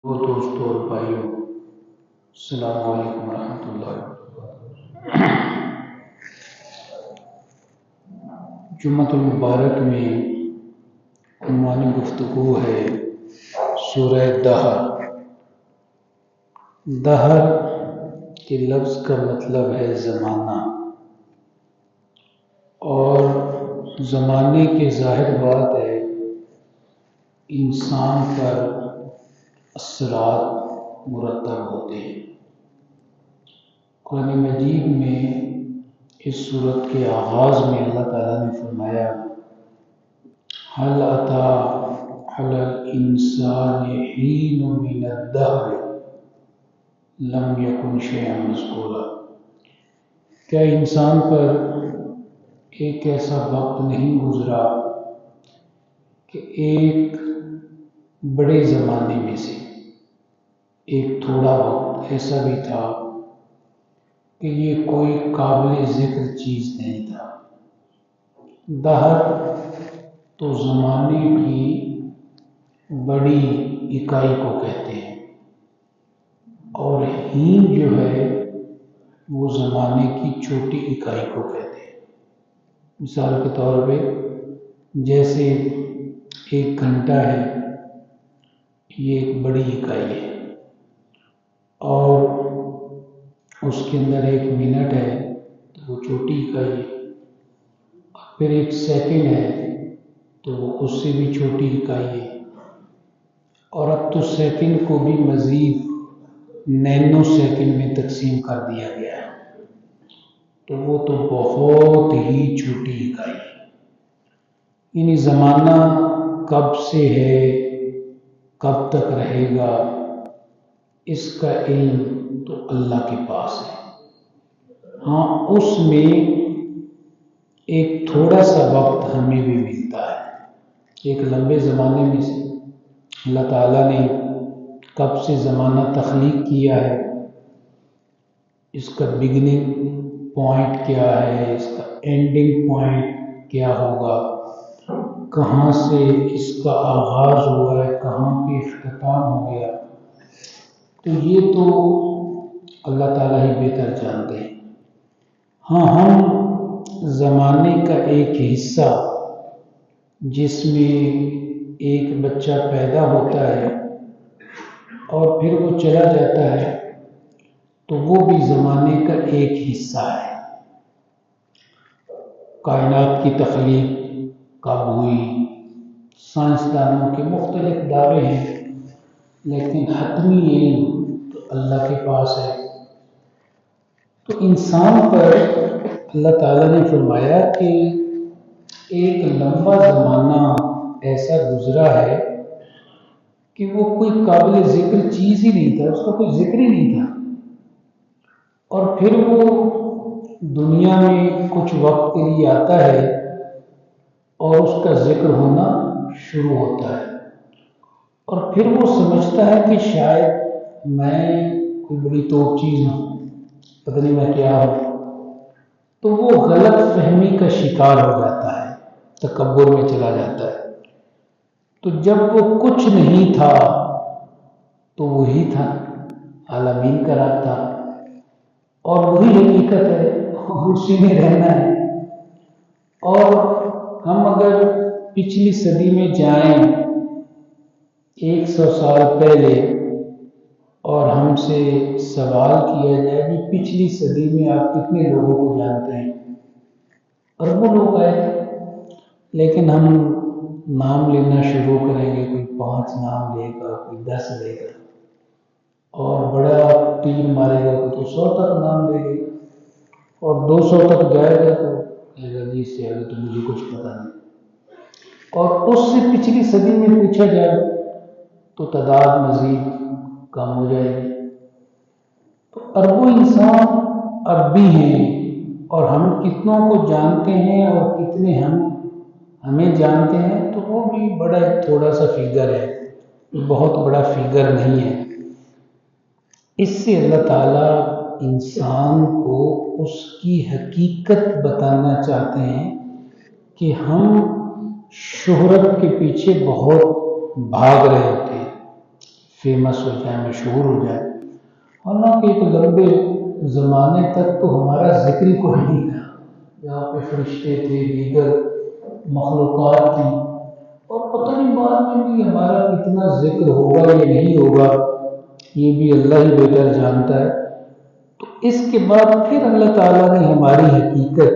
وہ دوستوں اور بھائیوں، السلام علیکم ورحمۃ اللہ۔ جمعۃ المبارک میں عنوان گفتگو ہے سورہ دہر۔ دہر کے لفظ کا مطلب ہے زمانہ، اور زمانے کی ظاہر بات ہے انسان پر اثرات مرتب ہوتے ہیں۔ قرآن مجید میں اس صورت کے آغاز میں اللہ تعالیٰ نے فرمایا هل أتى على الإنسان حين من الدهر لم يكن شيئا مذكورا۔ کیا انسان پر ایک ایسا وقت نہیں گزرا کہ ایک بڑے زمانے میں سے ایک تھوڑا وقت ایسا بھی تھا کہ یہ کوئی قابل ذکر چیز نہیں تھا۔ دہر تو زمانے کی بڑی اکائی کو کہتے ہیں، اور ہین جو ہے وہ زمانے کی چھوٹی اکائی کو کہتے ہیں۔ مثال کے طور پہ جیسے ایک گھنٹہ ہے، یہ ایک بڑی اکائی ہے، اور اس کے اندر ایک منٹ ہے تو وہ چھوٹی اکائی ہے، پھر ایک سیکنڈ ہے تو وہ اس سے بھی چھوٹی اکائی ہے، اور اب تو سیکنڈ کو بھی مزید نینو سیکنڈ میں تقسیم کر دیا گیا ہے، تو وہ تو بہت ہی چھوٹی اکائی ہے۔ یعنی زمانہ کب سے ہے، کب تک رہے گا، اس کا علم تو اللہ کے پاس ہے۔ ہاں، اس میں ایک تھوڑا سا وقت ہمیں بھی ملتا ہے۔ ایک لمبے زمانے میں سے اللہ تعالیٰ نے کب سے زمانہ تخلیق کیا ہے، اس کا بگننگ پوائنٹ کیا ہے، اس کا اینڈنگ پوائنٹ کیا ہوگا، کہاں سے اس کا آغاز ہوا ہے، کہاں پہ اختتام ہو گیا، تو یہ تو اللہ تعالیٰ ہی بہتر جانتے ہیں۔ ہاں، ہم زمانے کا ایک حصہ، جس میں ایک بچہ پیدا ہوتا ہے اور پھر وہ چلا جاتا ہے، تو وہ بھی زمانے کا ایک حصہ ہے۔ کائنات کی تخلیق کب ہوئی، سائنسدانوں کے مختلف دعوے ہیں، لیکن حتمی علم تو اللہ کے پاس ہے۔ تو انسان پر اللہ تعالیٰ نے فرمایا کہ ایک لمبا زمانہ ایسا گزرا ہے کہ وہ کوئی قابل ذکر چیز ہی نہیں تھا، اس کا کوئی ذکر ہی نہیں تھا، اور پھر وہ دنیا میں کچھ وقت کے لیے آتا ہے اور اس کا ذکر ہونا شروع ہوتا ہے، اور پھر وہ سمجھتا ہے کہ شاید میں کوئی بڑی توپ چیز ہوں، پتہ نہیں میں کیا ہوں، تو وہ غلط فہمی کا شکار ہو جاتا ہے، تکبر میں چلا جاتا ہے۔ تو جب وہ کچھ نہیں تھا تو وہی تھا، عالمین کا رب تھا، اور وہی حقیقت ہے، اور اسی میں رہنا ہے۔ اور ہم اگر پچھلی صدی میں جائیں 100 سال پہلے، اور ہم سے سوال کیا جائے کہ پچھلی صدی میں آپ کتنے لوگوں کو جانتے ہیں، اربوں لوگ آئے تھے، لیکن ہم نام لینا شروع کریں گے، کوئی 5 نام لے گا، کوئی 10 لے گا، اور بڑا تیر مارے گا تو 100 تک نام لے گا، اور 200 تک جائے گا تو کہے گا جی اس سے آگے تو مجھے کچھ پتہ نہیں۔ اور اس سے پچھلی صدی میں پوچھا جائے تو تعداد مزید کم ہو جائے گی۔ تو اربوں انسان اب بھی ہیں، اور ہم کتنوں کو جانتے ہیں اور کتنے ہمیں جانتے ہیں، تو وہ بھی بڑا تھوڑا سا فیگر ہے، بہت بڑا فیگر نہیں ہے۔ اس سے اللہ تعالیٰ انسان کو اس کی حقیقت بتانا چاہتے ہیں کہ ہم شہرت کے پیچھے بہت بھاگ رہے ہوتے ہیں، فیمس ہو جائے، مشہور ہو جائے۔ حالانکہ ایک لمبے زمانے تک تو ہمارا ذکر ہی کوئی نہیں تھا، یہاں پہ فرشتے تھے، دیگر مخلوقات تھیں، اور پتہ نہیں بعد میں بھی ہمارا کتنا ذکر ہوگا یا نہیں ہوگا، یہ بھی اللہ ہی بہتر جانتا ہے۔ تو اس کے بعد پھر اللہ تعالیٰ نے ہماری حقیقت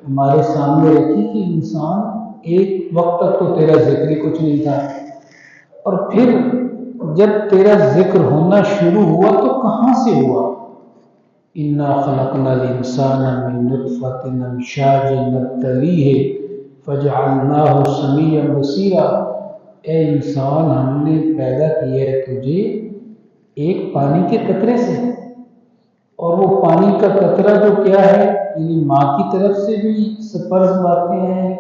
ہمارے سامنے رکھی کہ انسان ایک وقت تک تو تیرا ذکر ہی کچھ نہیں تھا، اور پھر جب تیرا ذکر ہونا شروع ہوا تو کہاں سے ہوا؟ اِنَّا خَلَقْنَا الْإِنسَانَ مِن نُطْفَةٍ أَمْشَاجٍ نَبْتَلِيهِ فَجَعَلْنَاهُ سَمِيعًا بَصِيرًا۔ اے انسان، ہم نے پیدا کیا ہے تجھے ایک پانی کے قطرے سے، اور وہ پانی کا قطرہ جو کیا ہے، یعنی ماں کی طرف سے بھی سپرم آتے ہیں،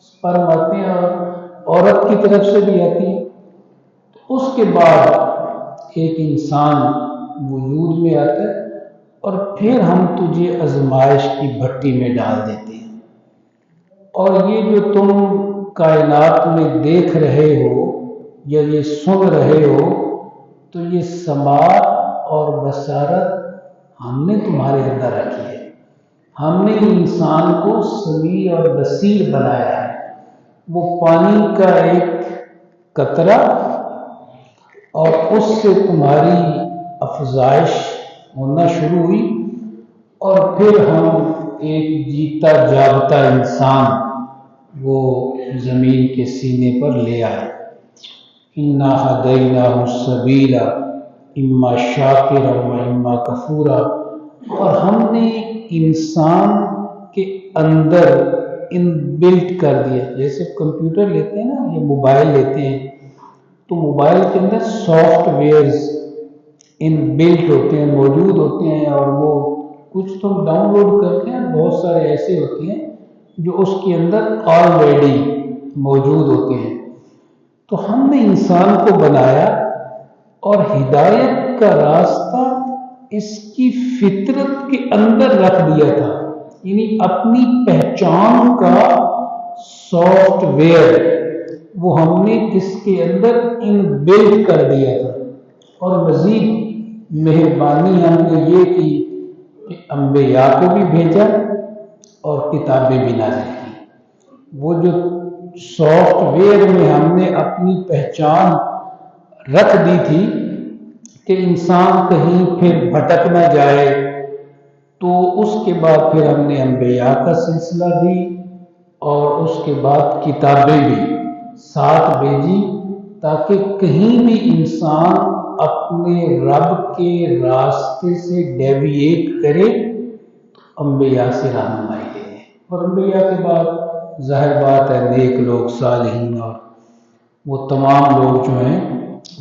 سپرم آتے ہیں، اور عورت کی طرف سے بھی آتی ہیں۔ اس کے بعد ایک انسان وجود میں آتا ہے، اور پھر ہم تجھے آزمائش کی بھٹی میں ڈال دیتے ہیں، اور یہ جو تم کائنات میں دیکھ رہے ہو یا یہ سن رہے ہو، تو یہ سماعت اور بصارت ہم نے تمہارے اندر رکھی ہے۔ ہم نے انسان کو سمیع اور بصیر بنایا ہے۔ وہ پانی کا ایک قطرہ، اور اس سے تمہاری افزائش ہونا شروع ہوئی، اور پھر ہم ایک جیتا جاگتا انسان وہ زمین کے سینے پر لے آئے۔ اِنَّا هَدَيْنَاهُ السَّبِيلَ اِمَّا شَاكِرًا وَإِمَّا كَفُورًا۔ اور ہم نے انسان کے اندر ان بلٹ کر دیا، جیسے کمپیوٹر لیتے ہیں نا یا موبائل لیتے ہیں، تو موبائل کے اندر سافٹ ویئرز ان بلٹ ہوتے ہیں، موجود ہوتے ہیں، اور وہ کچھ تم ڈاؤن لوڈ کرتے ہیں، بہت سارے ایسے ہوتے ہیں جو اس کے اندر آلریڈی موجود ہوتے ہیں۔ تو ہم نے انسان کو بنایا، اور ہدایت کا راستہ اس کی فطرت کے اندر رکھ دیا تھا، یعنی اپنی پہچان کا سافٹ ویئر وہ ہم نے اس کے اندر ان بلٹ کر دیا تھا۔ اور مزید مہربانی ہم نے یہ کی کہ انبیاء کو بھی بھیجا اور کتابیں بھی نازل کی۔ وہ جو سافٹ ویئر میں ہم نے اپنی پہچان رکھ دی تھی کہ انسان کہیں پھر بھٹک نہ جائے، تو اس کے بعد پھر ہم نے انبیاء کا سلسلہ بھی اور اس کے بعد کتابیں بھی ساتھ بھیجی، تاکہ کہیں بھی انسان اپنے رب کے راستے سے ڈیویٹ کرے تو انبیاء سے رہنمائی لے۔ اور انبیاء کے بعد ظاہر بات ہے نیک لوگ، صالحین، اور وہ تمام لوگ جو ہیں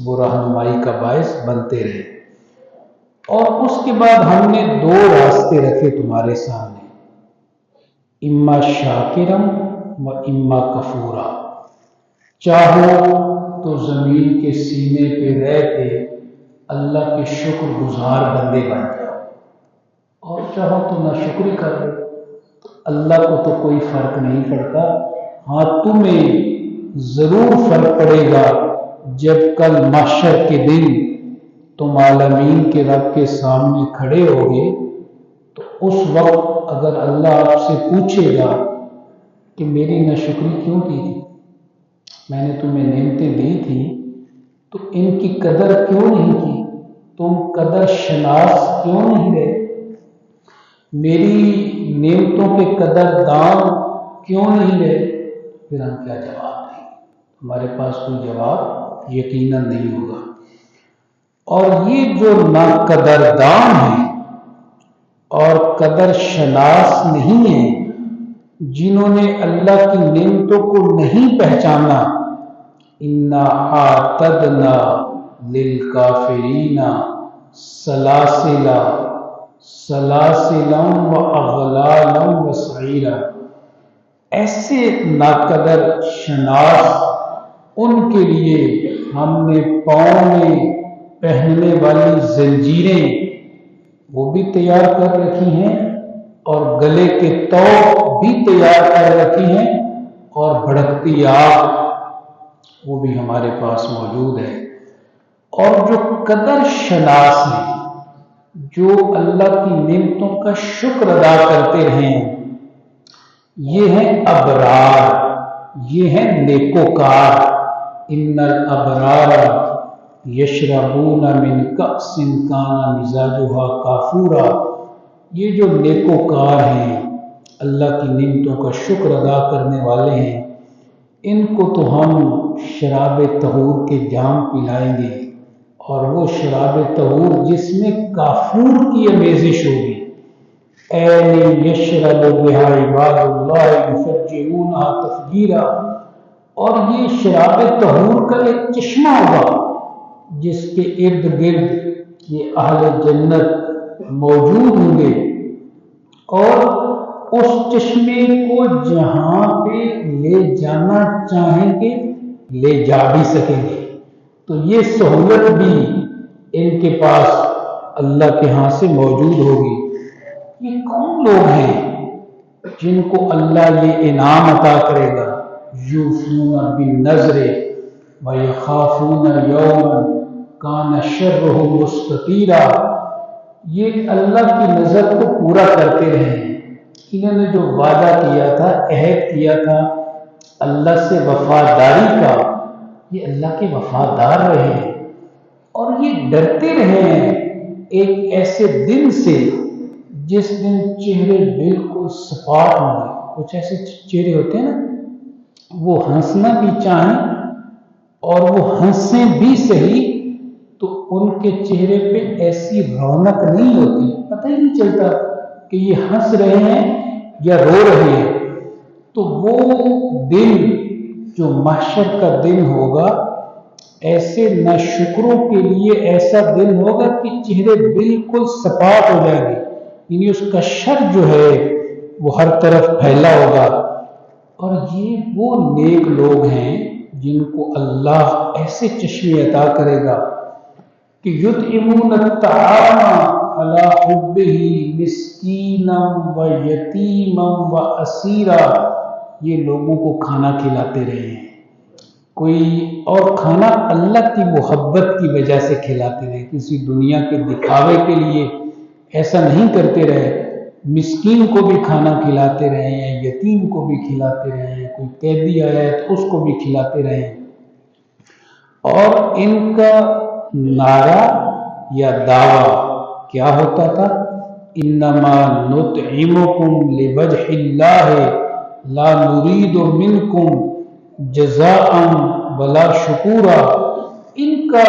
وہ رہنمائی کا باعث بنتے رہے۔ اور اس کے بعد ہم نے دو راستے رکھے تمہارے سامنے، اما شاکرم و اما کفورا۔ چاہو تو زمین کے سینے پہ رہ کے اللہ کے شکر گزار بندے بن جاؤ، اور چاہو تو نہ شکری کر لو، اللہ کو تو کوئی فرق نہیں پڑتا۔ ہاں تمہیں ضرور فرق پڑے گا جب کل محشر کے دن تم عالمین کے رب کے سامنے کھڑے ہوگے، تو اس وقت اگر اللہ آپ سے پوچھے گا کہ میری ناشکری کیوں کی تھی، میں نے تمہیں نعمتیں دی تھی تو ان کی قدر کیوں نہیں کی، تم قدر شناس کیوں نہیں رہے، میری نعمتوں کے قدر دان کیوں نہیں رہے، پھر ہم کیا جواب دیں؟ ہمارے پاس کوئی جواب یقیناً نہیں ہوگا۔ اور یہ جو نا قدردان ہیں اور قدر شناس نہیں ہیں، جنہوں نے اللہ کی نعمتوں کو نہیں پہچانا، اِنَّا أَعْتَدْنَا لِلْكَافِرِينَ سَلَاسِلَ وَأَغْلَالًا وَسَعِيرًا۔ ایسے ناقدر شناس ان کے لیے ہم نے پاؤں میں پہننے والی زنجیریں وہ بھی تیار کر رکھی ہیں، اور گلے کے طوق بھی تیار کر رکھی ہیں، اور بھڑکتی آگ وہ بھی ہمارے پاس موجود ہے۔ اور جو قدر شناس ہیں، جو اللہ کی نعمتوں کا شکر ادا کرتے رہے ہیں، یہ ہیں ابرار، یہ ہیں نیکوکار۔ ان الابرار یشربون من کأس کان مزاجها کافورا۔ یہ جو نیکوکار ہیں، اللہ کی نعمتوں کا شکر ادا کرنے والے ہیں، ان کو تو ہم شراب طہور کے جام پلائیں گے، اور وہ شراب طہور جس میں کافور کی امیزش ہوگی۔ این یشرب بہا عباد اللہ یفجرونہا تفجیرا۔ اور یہ شراب طہور کا ایک چشمہ ہوگا جس کے ارد گرد یہ اہل جنت موجود ہوں گے، اور اس چشمے کو جہاں پہ لے جانا چاہیں گے لے جا بھی سکیں گے۔ تو یہ سہولت بھی ان کے پاس اللہ کے ہاں سے موجود ہوگی۔ یہ کون لوگ ہیں جن کو اللہ یہ انعام عطا کرے گا؟ یوفون بالنذر ویخافون یوما کان شرہ مستطیرا۔ یہ اللہ کی نظر کو پورا کرتے رہے ہیں، انہوں نے جو وعدہ کیا تھا، عہد کیا تھا اللہ سے وفاداری کا، یہ اللہ کے وفادار رہے ہیں، اور یہ ڈرتے رہے ہیں ایک ایسے دن سے جس دن چہرے بالکل سپاٹ ہوں گے۔ کچھ ایسے چہرے ہوتے ہیں نا، وہ ہنسنا بھی چاہیں اور وہ ہنسیں بھی صحیح تو ان کے چہرے پہ ایسی رونق نہیں ہوتی، پتہ ہی نہیں چلتا کہ یہ ہنس رہے ہیں یا رو رہے ہیں۔ تو وہ دن جو محشر کا دن ہوگا، ایسے ناشکروں کے لیے ایسا دن ہوگا کہ چہرے بالکل سپاٹ ہو جائیں گے، یعنی اس کا شر جو ہے وہ ہر طرف پھیلا ہوگا۔ اور یہ وہ نیک لوگ ہیں جن کو اللہ ایسے چشمے عطا کرے گا کہ یطعمون الطعام علی حبہ مسکینا و یتیما و اسیرا۔ یہ لوگوں کو کھانا کھلاتے رہے ہیں، کوئی اور کھانا اللہ کی محبت کی وجہ سے کھلاتے رہے، کسی دنیا کے دکھاوے کے لیے ایسا نہیں کرتے رہے۔ مسکین کو بھی کھانا کھلاتے رہے ہیں، یتیم کو بھی کھلاتے رہے ہیں، کوئی قیدی آیا ہے تو اس کو بھی کھلاتے رہے ہیں۔ اور ان کا نعرہ یا دعویٰ کیا ہوتا تھا؟ انما نطعمکم لوجہ اللہ لا نرید منکم جزاء ولا شکورا۔ ان کا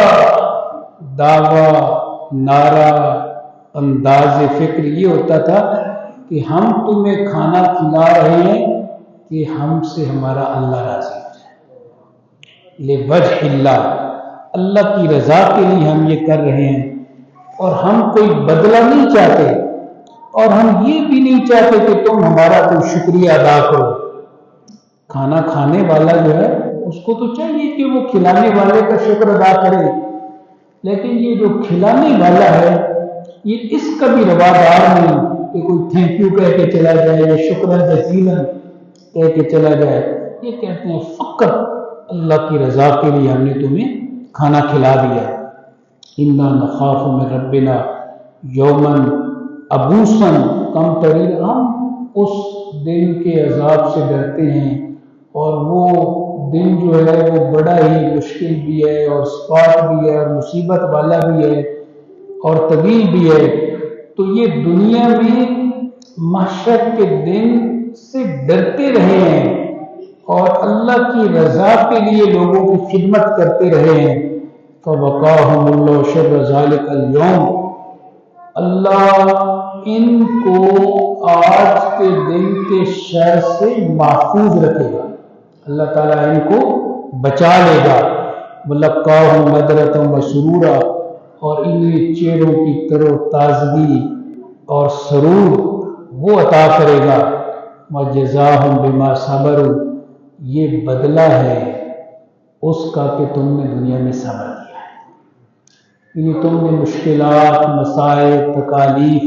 دعویٰ، نعرہ، انداز فکر یہ ہوتا تھا کہ ہم تمہیں کھانا کھلا رہے ہیں کہ ہم سے ہمارا اللہ راضی ہو جائے، لوجہ اللہ، اللہ کی رضا کے لیے ہم یہ کر رہے ہیں، اور ہم کوئی بدلہ نہیں چاہتے، اور ہم یہ بھی نہیں چاہتے کہ تم ہمارا کوئی شکریہ ادا کرو۔ کھانا کھانے والا جو ہے اس کو تو چاہیے کہ وہ کھلانے والے کا شکر ادا کرے، لیکن یہ جو کھلانے والا ہے یہ اس کا بھی روادار نہیں کہ کوئی تھینک یو کہہ کے چلا جائے یا شکرا جزیلا کہہ کے چلا جائے۔ یہ کہتے ہیں فقط اللہ کی رضا کے لیے ہم نے تمہیں کھانا کھلا دیا۔ انا نخاف من ربنا یوما عبوسا قمطریرا۔ ہم اس دن کے عذاب سے ڈرتے ہیں، اور وہ دن جو ہے وہ بڑا ہی مشکل بھی ہے، اور سپاٹ بھی ہے، اور مصیبت والا بھی ہے، اور طویل بھی ہے۔ تو یہ دنیا میں محشر کے دن سے ڈرتے رہے ہیں اور اللہ کی رضا کے لیے لوگوں کی خدمت کرتے رہے ہیں۔ فَوَقَاهُمُ اللَّهُ شَرَّ ذَلِكَ الْيَوْمِ، اللہ ان کو آج کے دن کے شر سے محفوظ رکھے گا، اللہ تعالیٰ ان کو بچا لے گا۔ وَلَقَّاهُمْ نَضْرَةً وَسُرُورًا، اور انہیں چہروں کی تر و تازگی اور سرور وہ عطا کرے گا۔ وَجَزَاهُمْ بِمَا صَبَرُوا، یہ بدلہ ہے اس کا کہ تم نے دنیا میں صبر کیا ہے، یعنی تم نے مشکلات، مسائل، تکالیف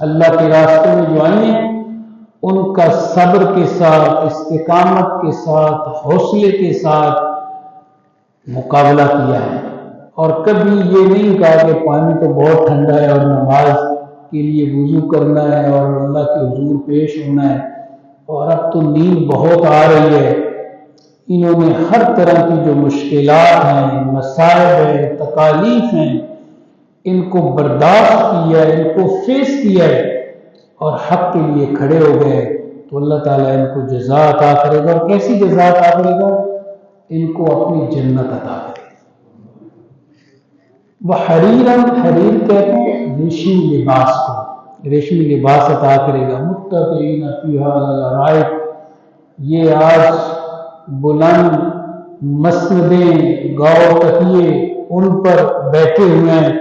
اللہ کے راستے میں جو آئی ہیں ان کا صبر کے ساتھ، استقامت کے ساتھ، حوصلے کے ساتھ مقابلہ کیا ہے، اور کبھی یہ نہیں کہا کہ پانی تو بہت ٹھنڈا ہے اور نماز کے لیے وضو کرنا ہے اور اللہ کے حضور پیش ہونا ہے، اور اب تو نیند بہت آ رہی ہے۔ انہوں نے ہر طرح کی جو مشکلات ہیں، مصائب ہیں، تکالیف ہیں، ان کو برداشت کیا ہے، ان کو فیس کیا ہے اور حق کے لیے کھڑے ہو گئے، تو اللہ تعالیٰ ان کو جزا عطا کرے گا۔ اور کیسی جزا عطا کرے گا؟ ان کو اپنی جنت عطا کرے گا۔ وہ حریر کہتے ہیں ریشمی لباس کو، ریشمی لباس عطا کرے گا۔ متکئین فیہا علی الارائک، یہ آج بلند مسندیں، گاؤ تکیے ان پر بیٹھے ہوئے ہیں۔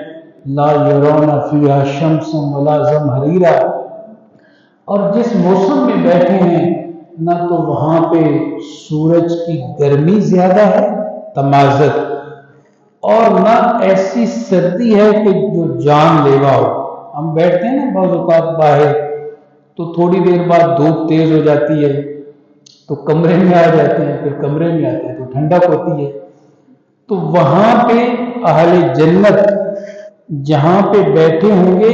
لا یرون فیہا شمسا ولا زمہریرا، اور جس موسم میں بیٹھے ہیں نہ تو وہاں پہ سورج کی گرمی زیادہ ہے تمازت، اور نہ ایسی سردی ہے کہ جو جان لیوا ہو۔ ہم بیٹھتے ہیں نا بعض اوقات باہر، تو تھوڑی دیر بعد دھوپ تیز ہو جاتی ہے تو کمرے میں آ جاتے ہیں، پھر کمرے میں آتے ہیں تو ٹھنڈک ہوتی ہے۔ تو وہاں پہ اہل جنت جہاں پہ بیٹھے ہوں گے،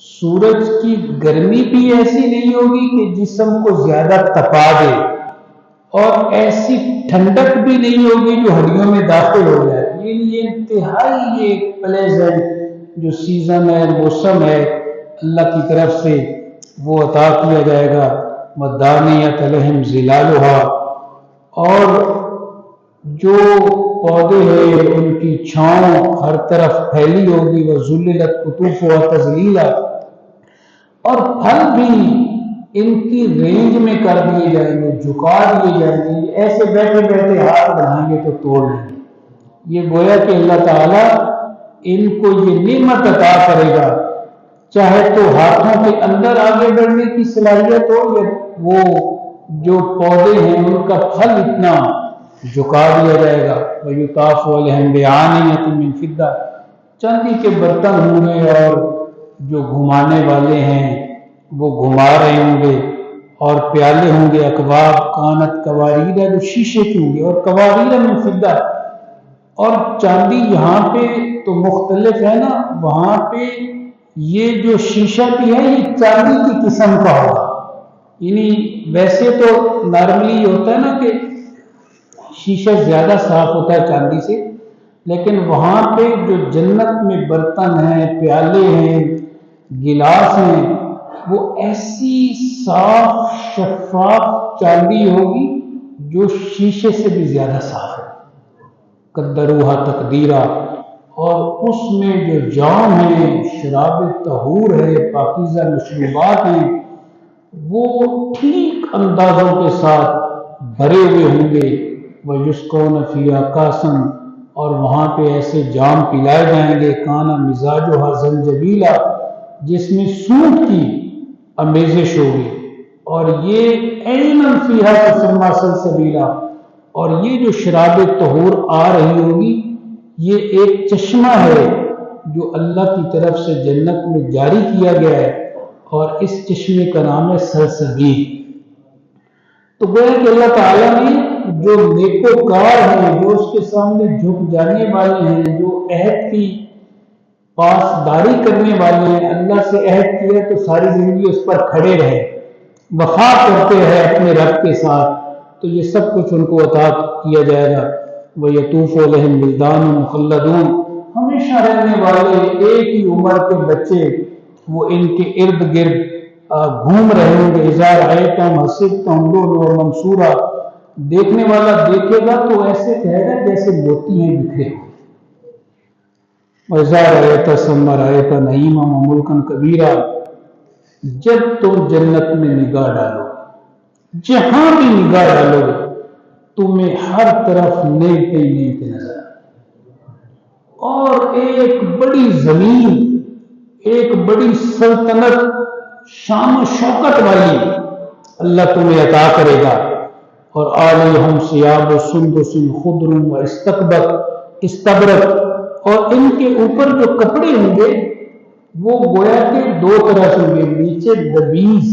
سورج کی گرمی بھی ایسی نہیں ہوگی کہ جسم کو زیادہ تپا دے، اور ایسی ٹھنڈک بھی نہیں ہوگی جو ہڈیوں میں داخل ہو جائے۔ یہ انتہائی ایک پلیزنٹ جو سیزن ہے، موسم ہے، اللہ کی طرف سے وہ عطا کیا جائے گا۔ وَدَانِيَةً لَهُمْ ظِلَالُهَا، اور جو پودے ہیں ان کی چھاؤں ہر طرف پھیلی ہوگی۔ وَذُلِّلَتْ قُطُوفُهَا تَذْلِيلًا، اور پھل بھی ان کی رینج میں کر دیے جائیں گے، جھکا دیے جائیں گے، ایسے بیٹھے بیٹھے ہاتھ بڑھائیں گے تو توڑ لیں گے۔ یہ گویا کہ اللہ تعالیٰ ان کو یہ نعمت عطا کرے گا، چاہے تو ہاتھوں کے اندر آگے بڑھنے کی صلاحیت ہو، یا وہ جو پودے ہیں ان کا پھل اتنا جھکا دیا جائے گا۔ وَيُطَافُ عَلَيْهِمْ بِآنِيَةٍ مِّن فِضَّةٍ، چاندی کے برتن ہوں گے، اور جو گھمانے والے ہیں وہ گھما رہے ہوں گے، اور پیالے ہوں گے، اکواب کانت قواریر، جو شیشے کی ہوں گے، اور قواریر من فضہ، اور چاندی یہاں پہ تو مختلف ہے نا، وہاں پہ یہ جو شیشہ بھی ہے یہ چاندی کی قسم کا ہوگا۔ یعنی ویسے تو نارملی ہوتا ہے نا کہ شیشہ زیادہ صاف ہوتا ہے چاندی سے، لیکن وہاں پہ جو جنت میں برتن ہیں، پیالے ہیں، گلاس ہیں، وہ ایسی صاف شفاف چاندی ہوگی جو شیشے سے بھی زیادہ صاف ہے۔ قدروہا تقدیرا، اور اس میں جو جام ہے، شراب طہور ہے، پاکیزہ مشروبات ہیں، وہ ٹھیک اندازوں کے ساتھ بھرے ہوئے ہوں گے۔ وَيُسْقَوْنَ فِيهَا كَأْسًا، اور وہاں پہ ایسے جام پلائے جائیں گے، کانا مزاجها زنجبیلا، جس میں سونٹ کی آمیزش ہوگی، اور یہ عیناً فیہا تسمى سلسبیلا، اور یہ جو شراب طہور آ رہی ہوگی یہ ایک چشمہ ہے جو اللہ کی طرف سے جنت میں جاری کیا گیا ہے، اور اس چشمے کا نام ہے سلسبیل۔ تو گویا کہ اللہ تعالیٰ نے جو نیکوکار ہیں، جو اس کے سامنے جھک جانے والے ہیں، جو عہد کی پاسداری کرنے والے ہیں، اللہ سے عہد کیا تو ساری زندگی اس پر کھڑے رہے، وفا کرتے ہیں اپنے رب کے ساتھ، تو یہ سب کچھ ان کو عطا کیا جائے گا۔ وَيَطُوفُ عَلَيْهِمْ وِلْدَانٌ مُخَلَّدُونَ، ہمیشہ رہنے والے ایک ہی عمر کے بچے وہ ان کے ارد گرد گھوم رہے ہوں گے۔ اِذَا رَأَيْتَهُمْ حَسِبْتَهُمْ لُؤْلُؤًا مَنثُورًا، دیکھنے والا دیکھے گا تو ایسے کہے گا جیسے موتی ہیں بکھرے ہوئے۔ وَإِذَا رَأَيْتَ ثَمَّ رَأَيْتَ نَعِيمًا وَمُلْكًا كَبِيرًا، جب تم جنت میں نگاہ ڈالو، جہاں بھی نگاہ ڈالو گے تمہیں ہر طرف نعمتیں نعمتیں نظر آئیں، اور ایک بڑی زمین، ایک بڑی سلطنت شان و شوکت والی اللہ تمہیں عطا کرے گا۔ اور عَلَيْهِمْ ثِيَابُ سُنْدُسٍ خُضْرٌ وَإِسْتَبْرَقٌ، اور ان کے اوپر جو کپڑے ہوں گے وہ گویا کہ دو طرح سے ہوں گے، نیچے دبیز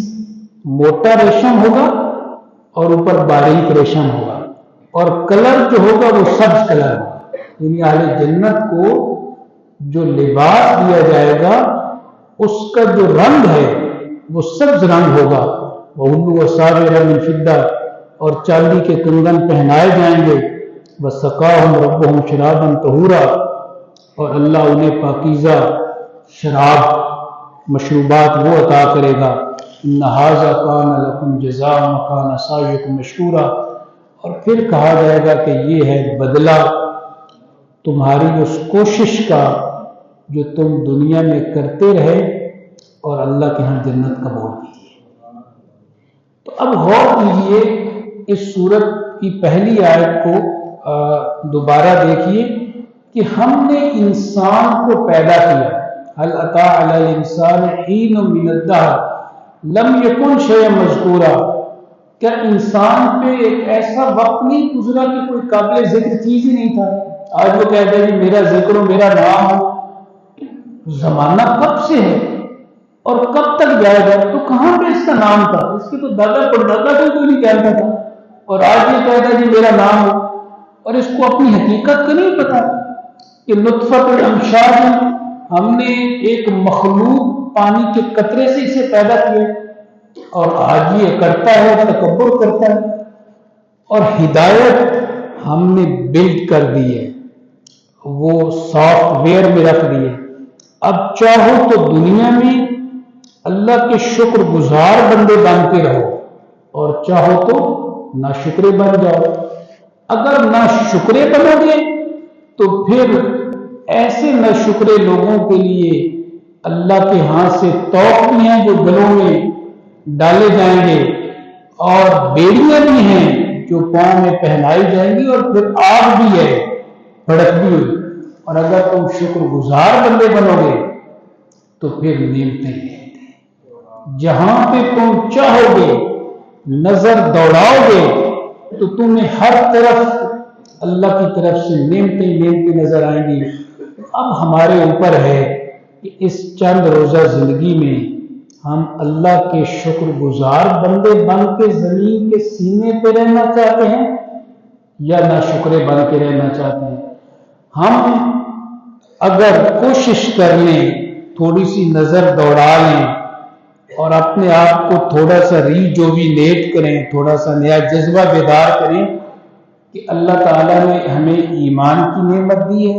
موٹا ریشم ہوگا اور اوپر باریک ریشم ہوگا، اور کلر جو ہوگا وہ سبز کلر ہوگا۔ یعنی اہل جنت کو جو لباس دیا جائے گا اس کا جو رنگ ہے وہ سبز رنگ ہوگا، وَهُلُّ وَسَاوِرَ مِن فِضَّةٍ، اور چاندی کے کنگن پہنائے جائیں گے، وَسَقَاهُمْ رَبُّهُمْ شَرَابًا طَهُورًا، اور اللہ انہیں پاکیزہ شراب مشروبات وہ عطا کرے گا۔ إِنَّ هَٰذَا كَانَ لَكُمْ جَزَاءً وَكَانَ سَعْيُكُمْ مَشْكُورًا، اور پھر کہا جائے گا کہ یہ ہے بدلہ تمہاری اس کوشش کا جو تم دنیا میں کرتے رہے اور اللہ کے ہاں جنت قبول کیجیے۔ تو اب غور کیجیے اس سورت کی پہلی آیت کو دوبارہ دیکھیے کہ ہم نے انسان کو پیدا کیا، هل اتى على الانسان حين من الدهر لم يكن شيئا مذکورا، کیا انسان پہ ایک ایسا وقت نہیں گزرا کہ کوئی قابل ذکر چیز ہی نہیں تھا؟ آج وہ کہتے ہیں کہ میرا ذکر ہو، میرا نام ہو، زمانہ کب سے ہے اور کب تک جائے گا؟ تو کہاں پہ اس کا نام تھا؟ اس کے تو دادا پردادا کو کوئی نہیں کہتا تھا، اور آج یہ کہتا ہے کہ میرا نام ہو، اور اس کو اپنی حقیقت کا نہیں پتا کہ نطفۃ الامشاج، ہم نے ایک مخلوق پانی کے قطرے سے اسے پیدا کیا، اور آج یہ کرتا ہے، تکبر کرتا ہے، اور ہدایت ہم نے بلڈ کر دی ہے، وہ سافٹ ویئر میں رکھ دی ہے۔ اب چاہو تو دنیا میں اللہ کے شکر گزار بندے بنتے رہو، اور چاہو تو ناشکرے بن جاؤ۔ اگر ناشکرے بنو گے تو پھر ایسے ناشکرے لوگوں کے لیے اللہ کے ہاں سے توق بھی ہیں جو گلوں میں ڈالے جائیں گے، اور بیڑیاں بھی ہیں جو پاؤں میں پہنائی جائیں گی، اور پھر آگ بھی ہے بھڑکتی ہوئی۔ اور اگر تم شکر گزار بندے بنو گے تو پھر نعمتیں جہاں پہ تم چاہو گے نظر دوڑاؤ گے تو تمہیں ہر طرف اللہ کی طرف سے نعمتیں نظر آئیں گی۔ اب ہمارے اوپر ہے کہ اس چند روزہ زندگی میں ہم اللہ کے شکر گزار بندے بن کے زمین کے سینے پہ رہنا چاہتے ہیں یا ناشکرے بن کے رہنا چاہتے ہیں۔ ہم اگر کوشش کر لیں، تھوڑی سی نظر دوڑا لیں اور اپنے آپ کو تھوڑا سا ریجووینیٹ کریں، تھوڑا سا نیا جذبہ بیدار کریں کہ اللہ تعالیٰ نے ہمیں ایمان کی نعمت دی ہے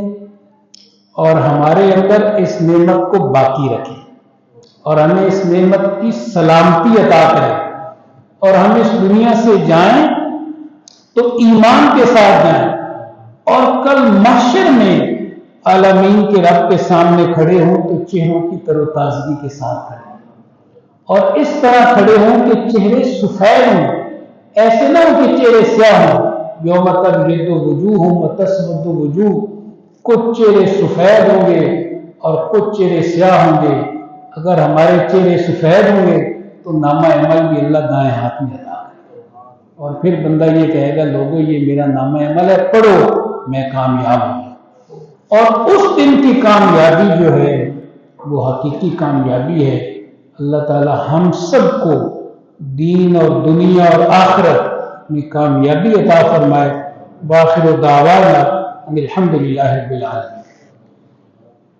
اور ہمارے اندر اس نعمت کو باقی رکھیں، اور ہمیں اس نعمت کی سلامتی عطا کریں، اور ہم اس دنیا سے جائیں تو ایمان کے ساتھ جائیں، اور کل محشر میں عالمین کے رب کے سامنے کھڑے ہوں تو چہروں کی تر و تازگی کے ساتھ کھڑے ہوں، اور اس طرح کھڑے ہوں کہ چہرے سفید ہوں، ایسے نہ ہو کہ چہرے سیاہ ہوں۔ یوم تبیض وجوہ وتسود وجوہ، کچھ چہرے سفید ہوں گے اور کچھ چہرے سیاہ ہوں گے۔ اگر ہمارے چہرے سفید ہوں گے تو نامہ عمل بھی اللہ دائیں ہاتھ میں عطا کرے گا، اور پھر بندہ یہ کہے گا لوگوں یہ میرا نامہ عمل ہے، پڑھو میں کامیاب ہوں۔ اور اس دن کی کامیابی جو ہے وہ حقیقی کامیابی ہے۔ اللہ تعالی ہم سب کو دین اور دنیا اور آخرت میں کامیابی عطا فرمائے۔ وآخر دعوانا الحمدللہ رب العالمین۔